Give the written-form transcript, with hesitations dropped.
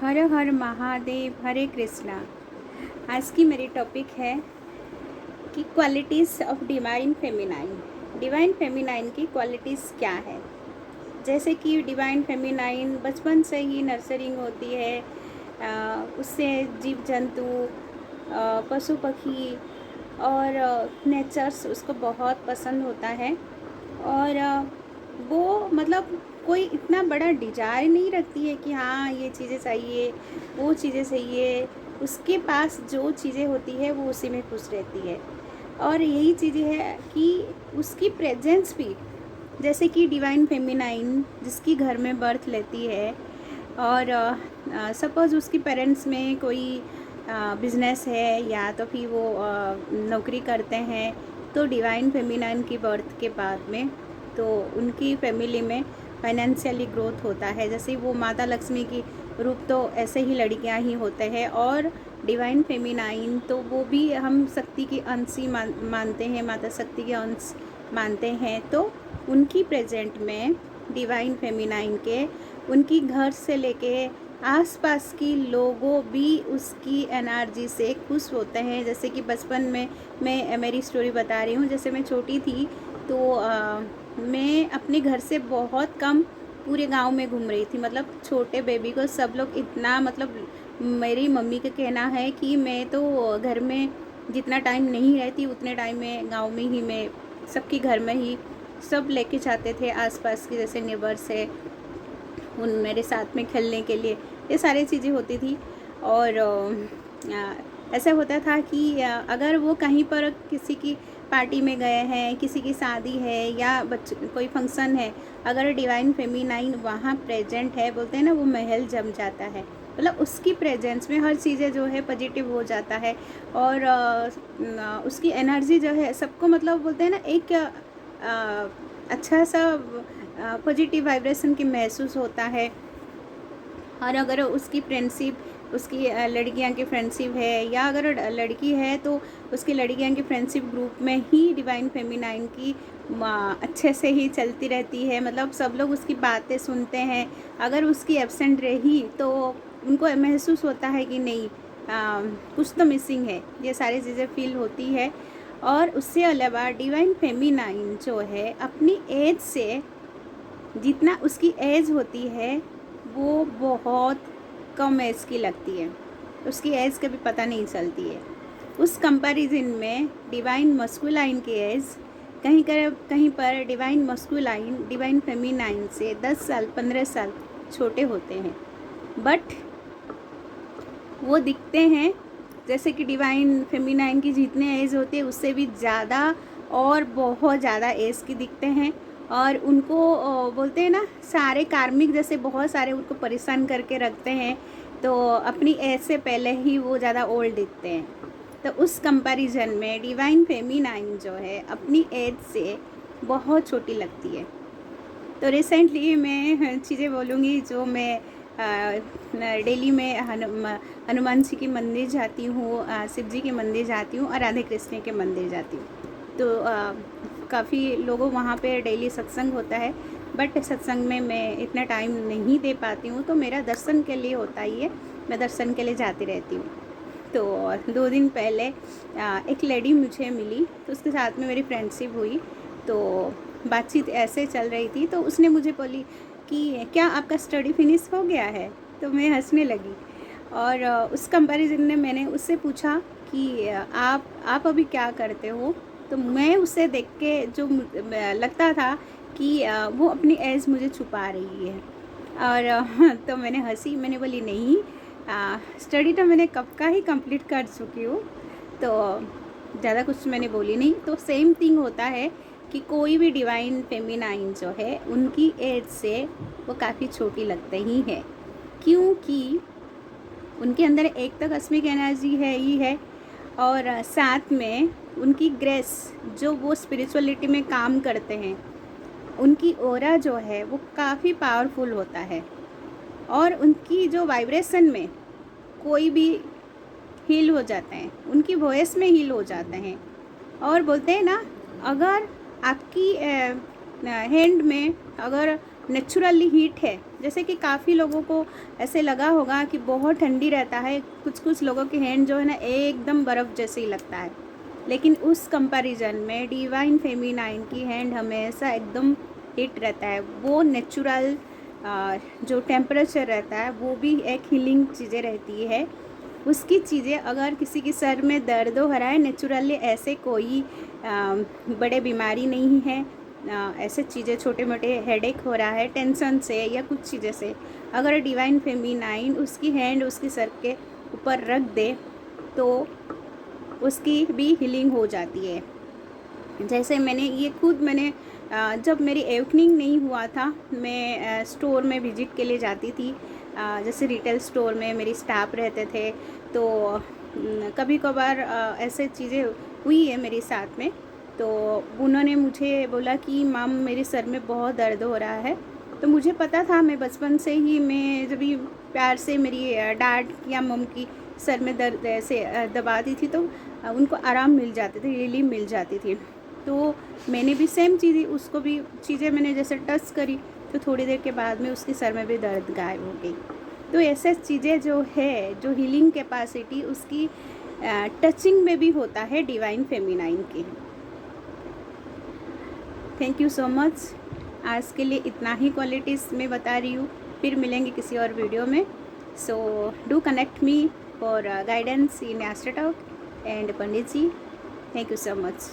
हर हर महादेव, हरे कृष्णा। आज की मेरी टॉपिक है कि qualities of divine feminine. Divine feminine की क्वालिटीज़ क्या है। जैसे कि डिवाइन फेमिनाइन बचपन से ही नर्सरिंग होती है, उससे जीव जंतु, पशु पक्षी और नेचर्स उसको बहुत पसंद होता है। और वो मतलब कोई इतना बड़ा डिज़ायर नहीं रखती है कि हाँ ये चीज़ें चाहिए, वो चीज़ें चाहिए। उसके पास जो चीज़ें होती है वो उसी में खुश रहती है। और यही चीज़ें है कि उसकी प्रेजेंस भी, जैसे कि डिवाइन फेमिनाइन जिसकी घर में बर्थ लेती है और सपोज़ उसकी पेरेंट्स में कोई बिजनेस है या तो फिर वो नौकरी करते हैं, तो डिवाइन फेमिनाइन की बर्थ के बाद में तो उनकी फैमिली में फाइनेंशियली ग्रोथ होता है। जैसे वो माता लक्ष्मी की रूप तो ऐसे ही लड़कियां ही होते हैं, और डिवाइन फेमिनाइन तो वो भी हम शक्ति की अंश ही मानते हैं, माता शक्ति के अंश मानते हैं। तो उनकी प्रेजेंट में डिवाइन फेमिनाइन के उनकी घर से लेके आसपास की लोगों भी उसकी एनर्जी से खुश होते हैं। जैसे कि बचपन में मैं मेरी स्टोरी बता रही हूँ। जैसे मैं छोटी थी तो मैं अपने घर से बहुत कम पूरे गांव में घूम रही थी। मतलब छोटे बेबी को सब लोग इतना, मतलब मेरी मम्मी का कहना है कि मैं तो घर में जितना टाइम नहीं रहती उतने टाइम में गांव में ही मैं सबके घर में ही सब लेके जाते थे आसपास के जैसे नेबर्स है, उन मेरे साथ में खेलने के लिए, ये सारी चीज़ें होती थी। और ऐसा होता था कि अगर वो कहीं पर किसी की पार्टी में गए हैं, किसी की शादी है या कोई फंक्शन है, अगर डिवाइन फेमिनाइन वहाँ प्रेजेंट है, बोलते हैं ना वो महल जम जाता है। मतलब उसकी प्रेजेंस में हर चीज़ें जो है पॉजिटिव हो जाता है। और उसकी एनर्जी जो है सबको, मतलब बोलते हैं ना एक अच्छा सा पॉजिटिव वाइब्रेशन की महसूस होता है। और अगर उसकी फ्रेंडशिप, उसकी लड़कियां की फ्रेंडशिप है या अगर लड़की है तो उसकी लड़कियां की फ्रेंडशिप ग्रुप में ही डिवाइन फेमिनाइन की अच्छे से ही चलती रहती है। मतलब सब लोग उसकी बातें सुनते हैं। अगर उसकी एब्सेंट रही तो उनको महसूस होता है कि नहीं, कुछ तो मिसिंग है, ये सारी चीज़ें फील होती है। और उससे अलावा डिवाइन फेमिनाइन जो है अपनी एज से, जितना उसकी एज होती है वो बहुत कम एज की लगती है, उसकी एज कभी पता नहीं चलती है। उस कंपैरिजन में डिवाइन मस्कुलाइन की एज कहीं पर डिवाइन मस्कुलाइन डिवाइन फेमिनाइन से 10 साल 15 साल छोटे होते हैं, बट वो दिखते हैं जैसे कि डिवाइन फेमिनाइन की जितने एज होती है उससे भी ज़्यादा और बहुत ज़्यादा एज की दिखते हैं। और उनको बोलते हैं ना सारे कार्मिक जैसे बहुत सारे उनको परेशान करके रखते हैं, तो अपनी एज से पहले ही वो ज़्यादा ओल्ड दिखते हैं। तो उस कंपैरिजन में डिवाइन फेमिनाइन जो है अपनी एज से बहुत छोटी लगती है। तो रिसेंटली मैं चीज़ें बोलूँगी जो मैं डेली में हनुमान जी के मंदिर जाती हूँ, शिव जी के मंदिर जाती हूँ और राधे कृष्ण के मंदिर जाती हूँ। तो काफ़ी लोगों वहाँ पे डेली सत्संग होता है, बट सत्संग में मैं इतना टाइम नहीं दे पाती हूँ, तो मेरा दर्शन के लिए होता ही है, मैं दर्शन के लिए जाती रहती हूँ। तो 2 दिन पहले एक लेडी मुझे मिली, तो उसके साथ में मेरी फ्रेंडशिप हुई। तो बातचीत ऐसे चल रही थी, तो उसने मुझे बोली कि क्या आपका स्टडी फिनिश हो गया है। तो मैं हंसने लगी। और उस कंपैरिजन में मैंने उससे पूछा कि आप अभी क्या करते हो। तो मैं उसे देख के जो लगता था कि वो अपनी एज मुझे छुपा रही है। और तो मैंने हंसी, मैंने बोली नहीं, स्टडी तो मैंने कब का ही कंप्लीट कर चुकी हूँ। तो ज़्यादा कुछ मैंने बोली नहीं। तो सेम थिंग होता है कि कोई भी डिवाइन फेमिनाइन जो है उनकी एज से वो काफ़ी छोटी लगते ही है, क्योंकि उनके अंदर एक तो कस्मिक एनर्जी है ही है, और साथ में उनकी ग्रेस, जो वो स्पिरिचुअलिटी में काम करते हैं, उनकी ऑरा जो है वो काफ़ी पावरफुल होता है। और उनकी जो वाइब्रेशन में कोई भी हील हो जाते हैं, उनकी वॉइस में हील हो जाते हैं। और बोलते हैं ना, अगर आपकी हैंड में अगर नेचुरली हीट है। जैसे कि काफ़ी लोगों को ऐसे लगा होगा कि बहुत ठंडी रहता है, कुछ कुछ लोगों के हैंड जो है ना एकदम बर्फ़ जैसे ही लगता है, लेकिन उस कंपैरिजन में डिवाइन फेमिनाइन की हैंड हमेशा एकदम हीट रहता है। वो नेचुरल जो टेम्परेचर रहता है वो भी एक हीलिंग चीज़ें रहती है। उसकी चीज़ें अगर किसी के सर में दर्द हो रहा है, नेचुरली ऐसे कोई बड़े बीमारी नहीं है, ऐसे चीज़ें छोटे मोटे हेडेक हो रहा है टेंशन से या कुछ चीज़ें से, अगर डिवाइन फेमिनाइन उसकी हैंड उसके सर के ऊपर रख दे तो उसकी भी हीलिंग हो जाती है। जैसे मैंने जब मेरी एवकनिंग नहीं हुआ था, मैं स्टोर में विजिट के लिए जाती थी, जैसे रिटेल स्टोर में मेरी स्टाफ रहते थे, तो कभी कभार ऐसे चीज़ें हुई है मेरे साथ में। तो उन्होंने मुझे बोला कि मैम मेरे सर में बहुत दर्द हो रहा है। तो मुझे पता था, मैं बचपन से ही मैं जब भी प्यार से मेरी डैड या मम की सर में दर्द ऐसे दबाती थी तो उनको आराम मिल जाते थे, रिलीफ मिल जाती थी। तो मैंने भी सेम चीज़ें उसको भी चीज़ें मैंने जैसे टच करी तो थोड़ी देर के बाद में उसके सर में भी दर्द गायब हो गई। तो ऐसे चीज़ें जो है, जो हीलिंग कैपेसिटी उसकी टचिंग में भी होता है डिवाइन फेमिनाइन की। Thank you so much. आज के लिए इतना ही क्वालिटीज़ मैं बता रही हूँ, फिर मिलेंगे किसी और वीडियो में। So do connect me for guidance in Astrotalk and pandit ji. Thank you so much.